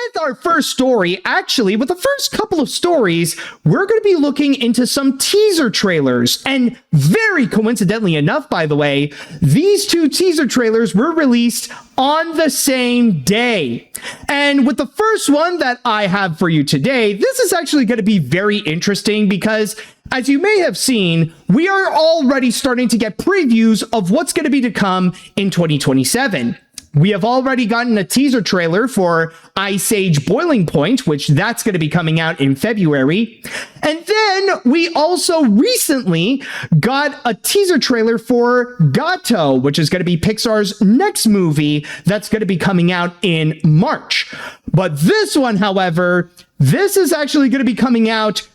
with our first story, actually, with the first couple of stories, we're going to be looking into some teaser trailers. And very coincidentally enough, by the way, these two teaser trailers were released on the same day. And with the first one that I have for you today, this is actually going to be very interesting because, as you may have seen, we are already starting to get previews of what's going to be to come in 2027. We have already gotten a teaser trailer for Ice Age Boiling Point, which that's going to be coming out in February. And then we also recently got a teaser trailer for Gato, which is going to be Pixar's next movie that's going to be coming out in March. But this one, however, this is actually going to be coming out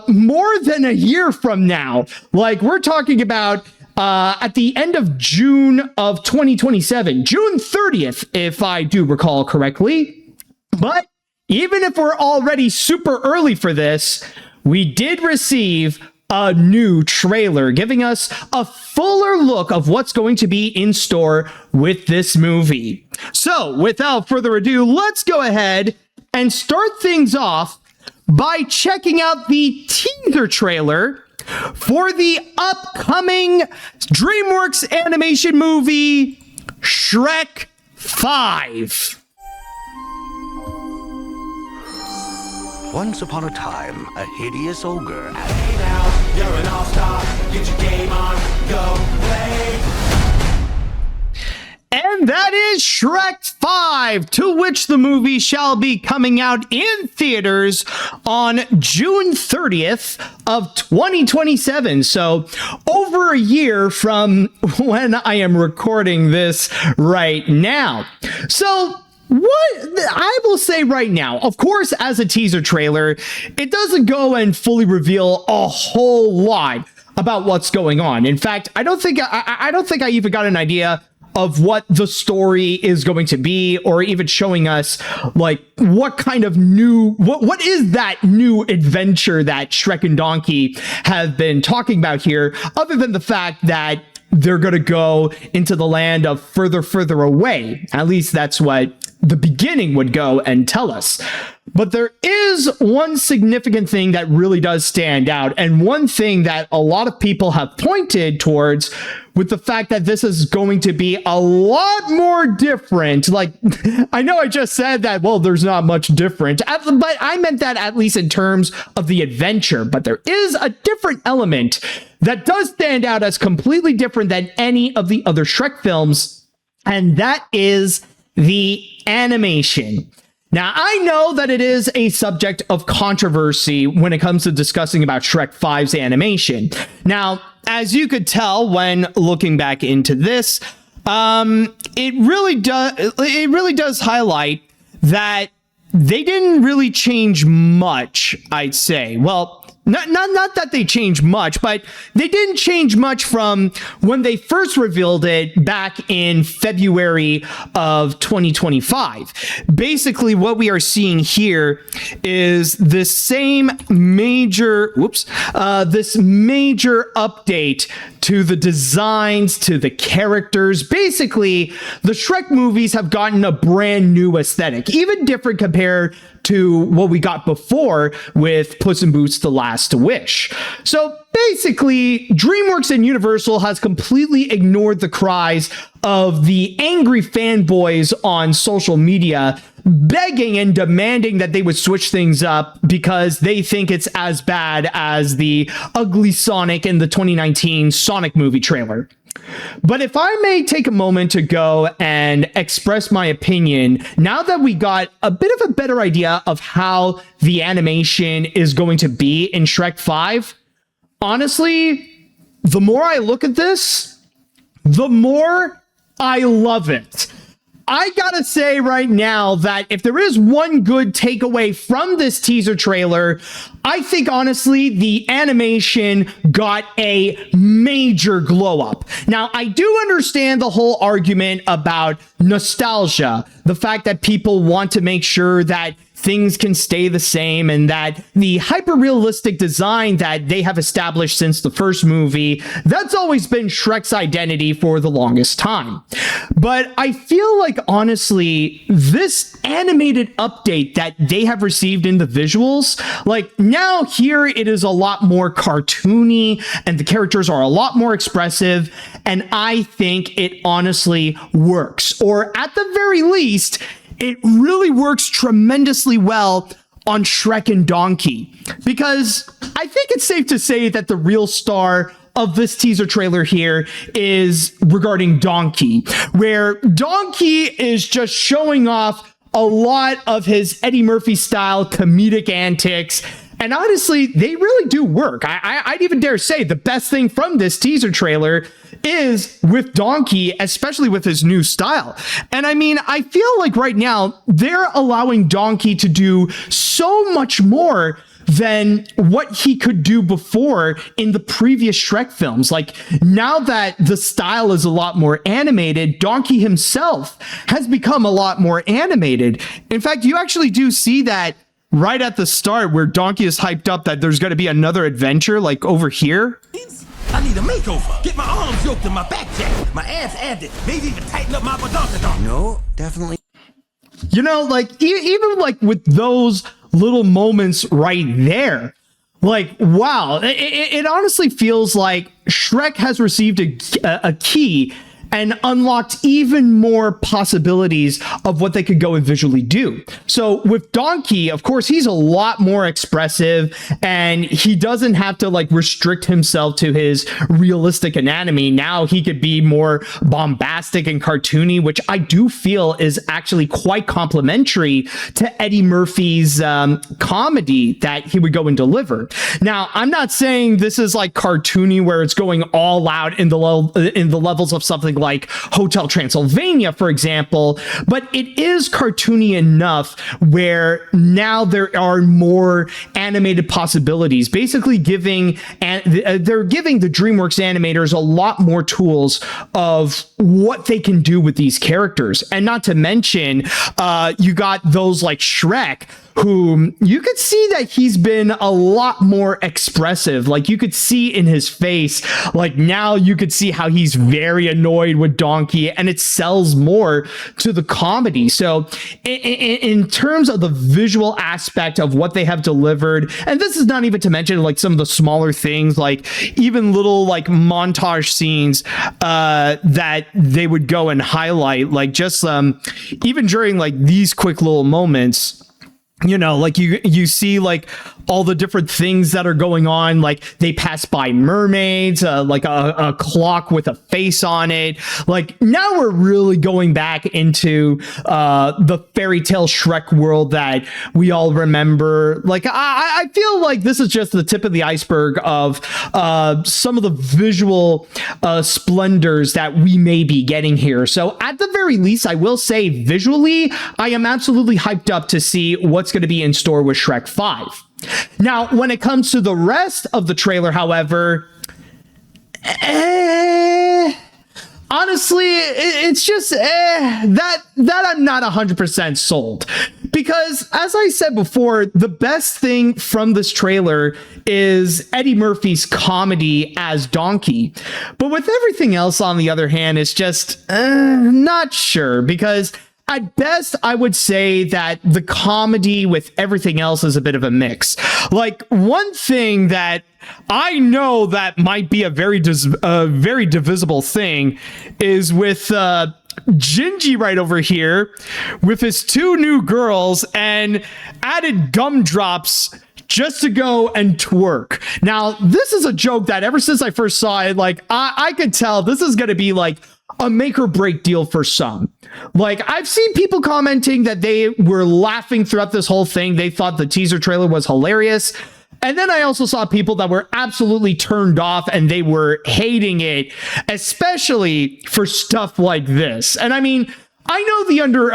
more than a year from now. Like, we're talking about at the end of June of 2027, June 30th, if I do recall correctly. But even if we're already super early for this, we did receive a new trailer giving us a fuller look of what's going to be in store with this movie. So without further ado, let's go ahead and start things off by checking out the teaser trailer for the upcoming DreamWorks Animation movie, Shrek 5. Once upon a time, a hideous ogre. Hey now, you're an all-star. Get your game on, go play. And that is Shrek 5, to which the movie shall be coming out in theaters on June 30th of 2027. So over a year from when I am recording this right now. So what I will say right now, of course, as a teaser trailer, it doesn't go and fully reveal a whole lot about what's going on. In fact, I don't think I even got an idea of what the story is going to be, or even showing us like what kind of what is that new adventure that Shrek and Donkey have been talking about here, other than the fact that they're going to go into the land of further away. At least that's what the beginning would go and tell us. But there is one significant thing that really does stand out, and one thing that a lot of people have pointed towards, with the fact that this is going to be a lot more different. Like, I know I just said that, well, there's not much different, but I meant that at least in terms of the adventure. But there is a different element that does stand out as completely different than any of the other Shrek films, and that is the animation. Now, I know that it is a subject of controversy when it comes to discussing about Shrek 5's animation. Now, as you could tell when looking back into this, it really does highlight that they didn't really change much, I'd say. Well, not that they changed much, but they didn't change much from when they first revealed it back in February of 2025. Basically, what we are seeing here is this same major update to the designs, to the characters. Basically, the Shrek movies have gotten a brand new aesthetic, even different compared to what we got before with Puss in Boots: The Last Wish. So basically, DreamWorks and Universal has completely ignored the cries of the angry fanboys on social media, begging and demanding that they would switch things up because they think it's as bad as the ugly Sonic in the 2019 Sonic movie trailer. But if I may take a moment to go and express my opinion, now that we got a bit of a better idea of how the animation is going to be in Shrek 5, honestly, the more I look at this, the more I love it. I gotta say right now that if there is one good takeaway from this teaser trailer, I think honestly the animation got a major glow up. Now, I do understand the whole argument about nostalgia, the fact that people want to make sure that things can stay the same and that the hyper-realistic design that they have established since the first movie, that's always been Shrek's identity for the longest time. But I feel like, honestly, this animated update that they have received in the visuals, like now here it is a lot more cartoony and the characters are a lot more expressive, and I think it honestly works. Or at the very least, it really works tremendously well on Shrek and Donkey, because I think it's safe to say that the real star of this teaser trailer here is regarding Donkey, where Donkey is just showing off a lot of his Eddie Murphy style comedic antics. And honestly, they really do work. I'd even dare say the best thing from this teaser trailer is with Donkey, especially with his new style. And I mean, I feel like right now they're allowing Donkey to do so much more than what he could do before in the previous Shrek films. Like, now that the style is a lot more animated, Donkey himself has become a lot more animated. In fact, you actually do see that right at the start where Donkey is hyped up that there's going to be another adventure, like over here. I need a makeover. Get my arms yoked and my back jacked, my ass added, maybe even tighten up my badonkadonk. No, definitely. You know, like, even like with those little moments right there, like, wow, it honestly feels like Shrek has received a key and unlocked even more possibilities of what they could go and visually do. So with Donkey, of course, he's a lot more expressive and he doesn't have to like restrict himself to his realistic anatomy. Now he could be more bombastic and cartoony, which I do feel is actually quite complimentary to Eddie Murphy's comedy that he would go and deliver. Now, I'm not saying this is like cartoony where it's going all out in the levels of something like Hotel Transylvania, for example, but it is cartoony enough where now there are more animated possibilities, basically they're giving the DreamWorks animators a lot more tools of what they can do with these characters. And not to mention, you got those like Shrek, whom you could see that he's been a lot more expressive. Like, you could see in his face, like now you could see how he's very annoyed with Donkey, and it sells more to the comedy. So in terms of the visual aspect of what they have delivered, and this is not even to mention like some of the smaller things, like even little like montage scenes that they would go and highlight, like just even during like these quick little moments, you know, like you see like all the different things that are going on, like they pass by mermaids, like a clock with a face on it. Like, now we're really going back into the fairy tale Shrek world that we all remember. Like, I feel like this is just the tip of the iceberg of some of the visual splendors that we may be getting here. So at the very least, I will say visually, I am absolutely hyped up to see what's going to be in store with Shrek 5. Now, when it comes to the rest of the trailer, however, honestly, it's just that I'm not 100% sold. Because, as I said before, the best thing from this trailer is Eddie Murphy's comedy as Donkey. But with everything else, on the other hand, it's just not sure, because at best, I would say that the comedy with everything else is a bit of a mix. Like, one thing that I know that might be a very divisible thing is with Gingy right over here with his two new girls and added gumdrops just to go and twerk. Now, this is a joke that ever since I first saw it, like, I could tell this is going to be like a make or break deal for some. Like, I've seen people commenting that they were laughing throughout this whole thing. They thought the teaser trailer was hilarious. And then I also saw people that were absolutely turned off and they were hating it, especially for stuff like this. And I mean, I know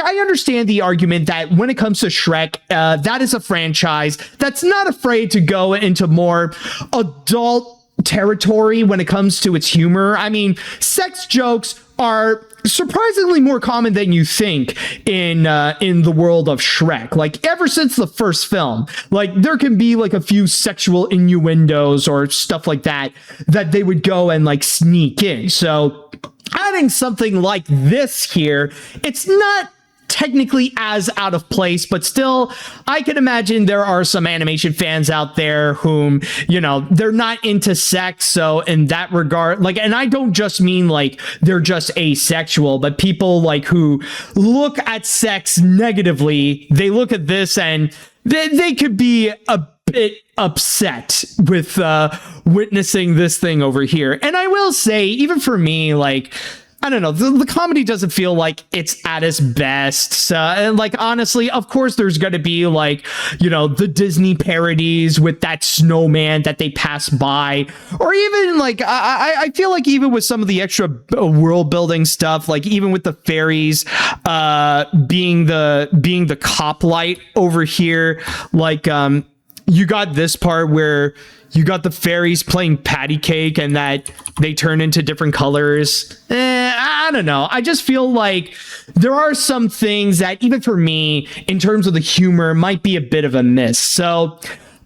I understand the argument that when it comes to Shrek, that is a franchise that's not afraid to go into more adult territory when it comes to its humor. I mean, sex jokes are surprisingly more common than you think in the world of Shrek. Like, ever since the first film, like, there can be like a few sexual innuendos or stuff like that they would go and like sneak in. So adding something like this here, it's not technically as out of place, but still, I can imagine there are some animation fans out there whom, you know, they're not into sex. So in that regard, like, and I don't just mean like they're just asexual, but people like who look at sex negatively, they look at this and they could be a bit upset with witnessing this thing over here. And I will say, even for me, like, I don't know, the comedy doesn't feel like it's at its best. And like, honestly, of course, there's going to be like, you know, the Disney parodies with that snowman that they pass by, or even like, I feel like even with some of the extra world building stuff, like even with the fairies being the cop light over here, like you got this part where you got the fairies playing patty cake and that they turn into different colors. I don't know. I just feel like there are some things that, even for me, in terms of the humor, might be a bit of a miss. So,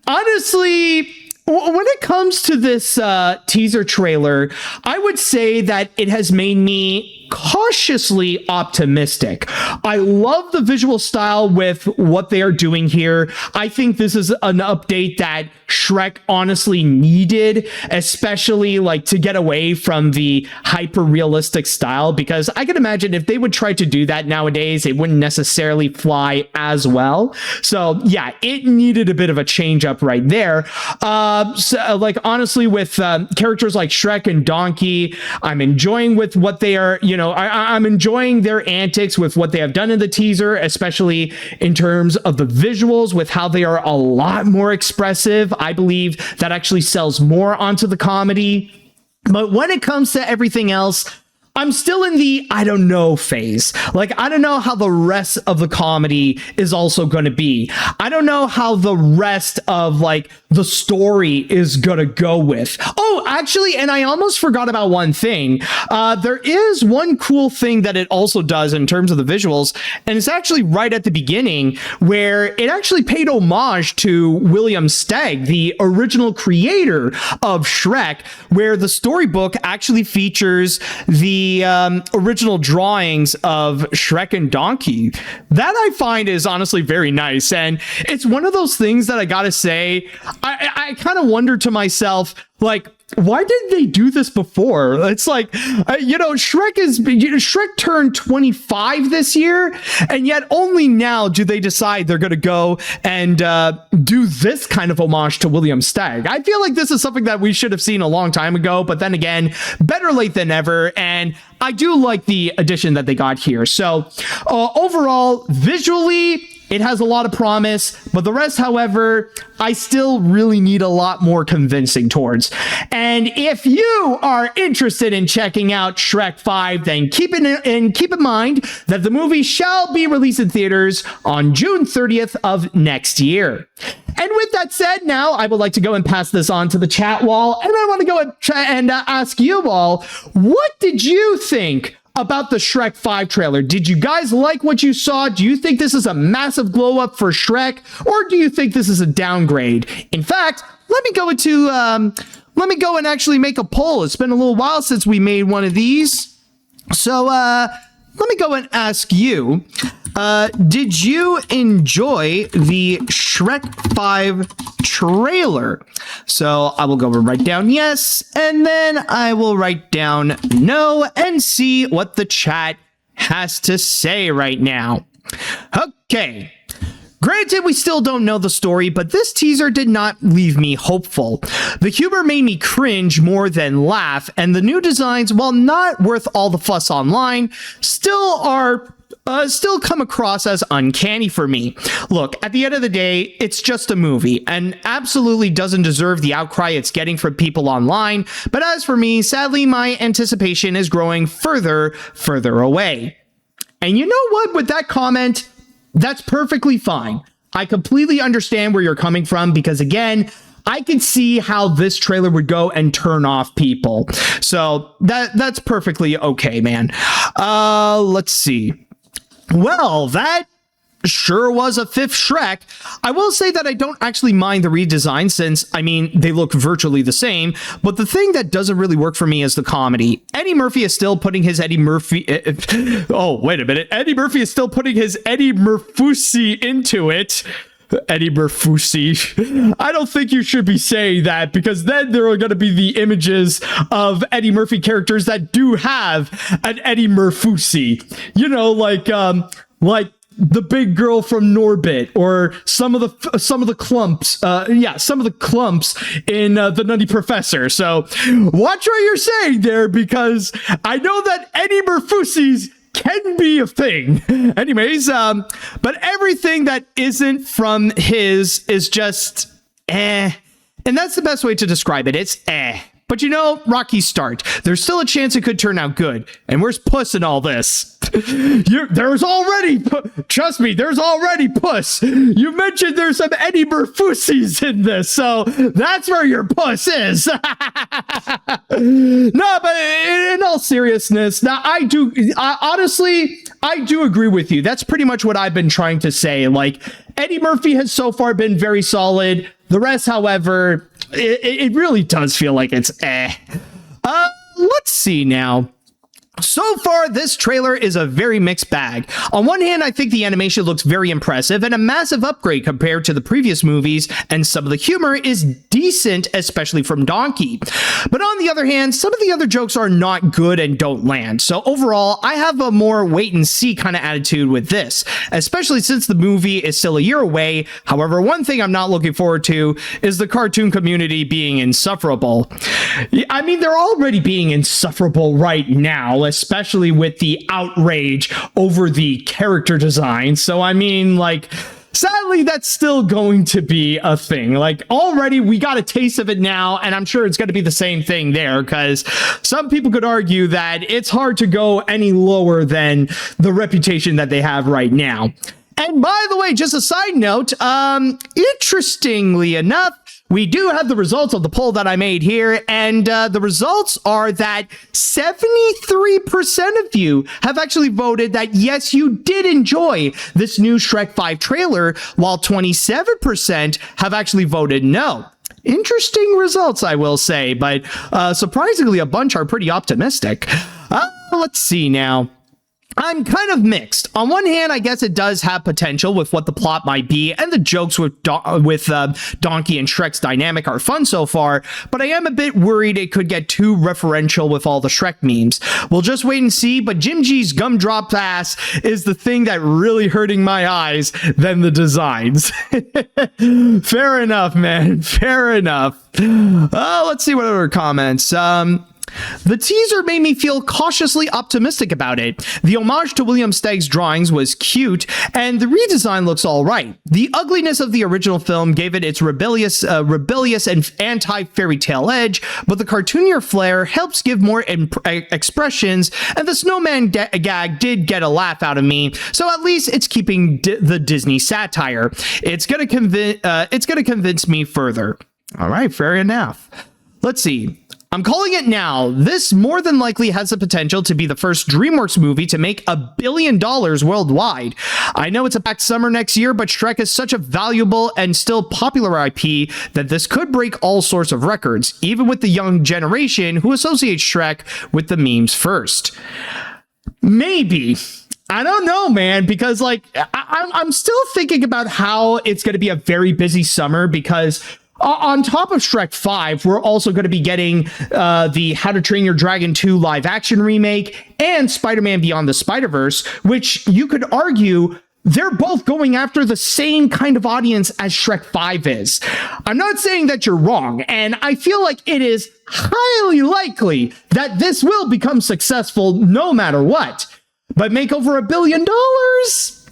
honestly, when it comes to this teaser trailer, I would say that it has made me cautiously optimistic. I love the visual style with what they are doing here. I think this is an update that Shrek honestly needed, especially like to get away from the hyper realistic style, because I can imagine if they would try to do that nowadays, it wouldn't necessarily fly as well. So yeah, it needed a bit of a change up right there. So, like, honestly, with characters like Shrek and Donkey, I'm enjoying with what they are, you know, I'm enjoying their antics with what they have done in the teaser, especially in terms of the visuals, with how they are a lot more expressive. I believe that actually sells more onto the comedy. But when it comes to everything else, I'm still in the I don't know phase. Like, I don't know how the rest of the comedy is also going to be. I don't know how the rest of like the story is going to go with. Oh, actually, and I almost forgot about one thing. There is one cool thing that it also does in terms of the visuals, and it's actually right at the beginning where it actually paid homage to William Steig, the original creator of Shrek, where the storybook actually features the original drawings of Shrek and Donkey. That I find is honestly very nice. And it's one of those things that I gotta say, I kind of wonder to myself, like, why didn't they do this before? It's like, you know, Shrek turned 25 this year, and yet only now do they decide they're going to go and do this kind of homage to William Steig. I feel like this is something that we should have seen a long time ago, but then again, better late than never. And I do like the addition that they got here. So overall, visually, it has a lot of promise, but the rest, however, I still really need a lot more convincing towards. And if you are interested in checking out Shrek 5, then keep in mind that the movie shall be released in theaters on June 30th of next year. And with that said, now I would like to go and pass this on to the chat wall, and I want to go and ask you all, what did you think about the Shrek 5 trailer? Did you guys like what you saw? Do you think this is a massive glow up for Shrek, or do you think this is a downgrade? In fact, let me go and actually make a poll. It's been a little while since we made one of these. So let me go and ask you, did you enjoy the Shrek 5 trailer? So I will go and write down yes, and then I will write down no and see what the chat has to say right now. Okay. Granted, we still don't know the story, but this teaser did not leave me hopeful. The humor made me cringe more than laugh, and the new designs, while not worth all the fuss online, still come across as uncanny for me. Look, at the end of the day, it's just a movie and absolutely doesn't deserve the outcry it's getting from people online. But as for me, sadly, my anticipation is growing further away. And you know what? With that comment, that's perfectly fine. I completely understand where you're coming from, because again, I can see how this trailer would go and turn off people. So that's perfectly okay, man. Let's see. Well, that sure was a fifth Shrek. I will say that I don't actually mind the redesign since, I mean, they look virtually the same, but the thing that doesn't really work for me is the comedy. Eddie Murphy is still putting his Eddie Murphy... oh, wait a minute. Eddie Murphy is still putting his Eddie Murphy into it. Eddie Murphy. I don't think you should be saying that, because then there are going to be the images of Eddie Murphy characters that do have an Eddie Murphy. You know, like the big girl from Norbit, or some of the clumps. Some of the clumps in The Nutty Professor. So watch what you're saying there, because I know that Eddie Murphy's can be a thing. Anyways, but everything that isn't from his is just eh. And that's the best way to describe it. It's eh. But you know, rocky start. There's still a chance it could turn out good. And where's Puss in all this? There's already, trust me, there's already Puss. You mentioned there's some Eddie Murphy's in this, so that's where your Puss is. No, but in all seriousness, now honestly, I do agree with you. That's pretty much what I've been trying to say. Like, Eddie Murphy has so far been very solid. The rest, however, it really does feel like it's eh. Let's see now. So far, this trailer is a very mixed bag. On one hand, I think the animation looks very impressive and a massive upgrade compared to the previous movies, and some of the humor is decent, especially from Donkey. But on the other hand, some of the other jokes are not good and don't land. So overall, I have a more wait and see kind of attitude with this, especially since the movie is still a year away. However, one thing I'm not looking forward to is the cartoon community being insufferable. I mean, they're already being insufferable right now, especially with the outrage over the character design. So, I mean, like, sadly, that's still going to be a thing. Like, already we got a taste of it now, and I'm sure it's going to be the same thing there, because some people could argue that it's hard to go any lower than the reputation that they have right now. And by the way, just a side note, interestingly enough, we do have the results of the poll that I made here, and the results are that 73% of you have actually voted that yes, you did enjoy this new Shrek 5 trailer, while 27% have actually voted no. Interesting results, I will say, but surprisingly, a bunch are pretty optimistic. Let's see now. I'm kind of mixed. On one hand, I guess it does have potential with what the plot might be, and the jokes with Donkey and Shrek's dynamic are fun so far, but I am a bit worried it could get too referential with all the Shrek memes. We'll just wait and see, but Jim G's gumdrop ass is the thing that really hurting my eyes than the designs. Fair enough, man. Fair enough. Let's see what other comments. The teaser made me feel cautiously optimistic about it. The homage to William Steig's drawings was cute, and the redesign looks alright. The ugliness of the original film gave it its rebellious and anti-fairy tale edge, but the cartoonier flair helps give more expressions, and the snowman gag did get a laugh out of me, so at least it's keeping the Disney satire. It's gonna convince me further. Alright, fair enough. Let's see. I'm calling it now. This more than likely has the potential to be the first DreamWorks movie to make $1 billion worldwide. I know it's a packed summer next year, but Shrek is such a valuable and still popular IP that this could break all sorts of records, even with the young generation who associates Shrek with the memes first. Maybe. I don't know, man, because like I'm still thinking about how it's going to be a very busy summer, because on top of Shrek 5, we're also going to be getting the How to Train Your Dragon 2 live action remake and Spider-Man Beyond the Spider-Verse, which you could argue they're both going after the same kind of audience as Shrek 5 is. I'm not saying that you're wrong, and I feel like it is highly likely that this will become successful no matter what. But make over $1 billion?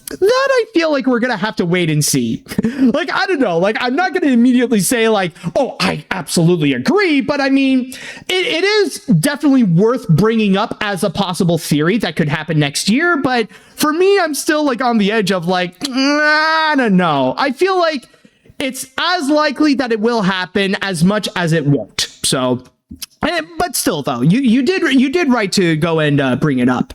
That I feel like we're gonna have to wait and see. Like, I don't know, like, I'm not gonna immediately say like, oh, I absolutely agree, but I mean, it is definitely worth bringing up as a possible theory that could happen next year. But for me, I'm still like on the edge of like, I don't know. I feel like it's as likely that it will happen as much as it won't. So, but still, though, you did right to go and bring it up.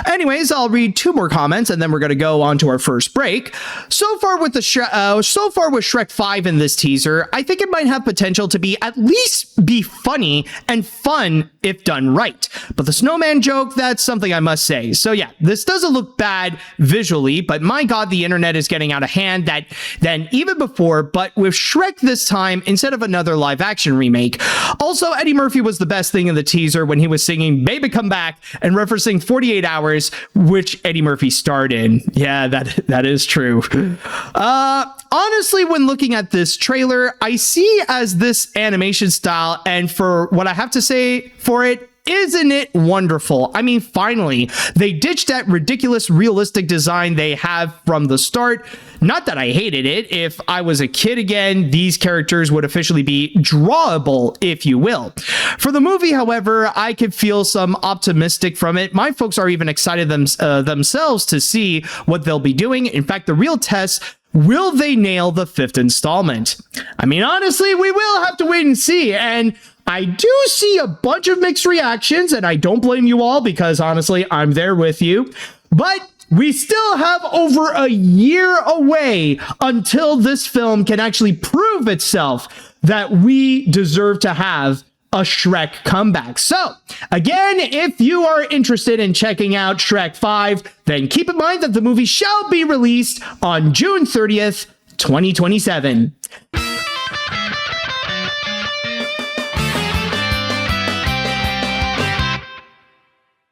Anyways, I'll read 2 more comments, and then we're going to go on to our first break. So far with Shrek 5 in this teaser, I think it might have potential to be at least be funny and fun if done right. But the snowman joke, that's something I must say. So yeah, this doesn't look bad visually, but my God, the internet is getting out of hand than even before. But with Shrek this time instead of another live action remake. Also, Eddie Murphy was the best thing in the teaser when he was singing "Baby Come Back" and referencing 48 Hours, which Eddie Murphy starred in. Yeah, that is true. Honestly, when looking at this trailer, I see as this animation style, and for what I have to say for it, isn't it wonderful? I mean, finally, they ditched that ridiculous realistic design they have from the start. Not that I hated it. If I was a kid again, these characters would officially be drawable, if you will. For the movie, however, I could feel some optimistic from it. My folks are even excited themselves to see what they'll be doing. In fact, the real test, will they nail the 5th installment? I mean, honestly, we will have to wait and see. And I do see a bunch of mixed reactions, and I don't blame you all because honestly, I'm there with you. But we still have over a year away until this film can actually prove itself that we deserve to have a Shrek comeback. So, again, if you are interested in checking out Shrek 5, then keep in mind that the movie shall be released on June 30th, 2027.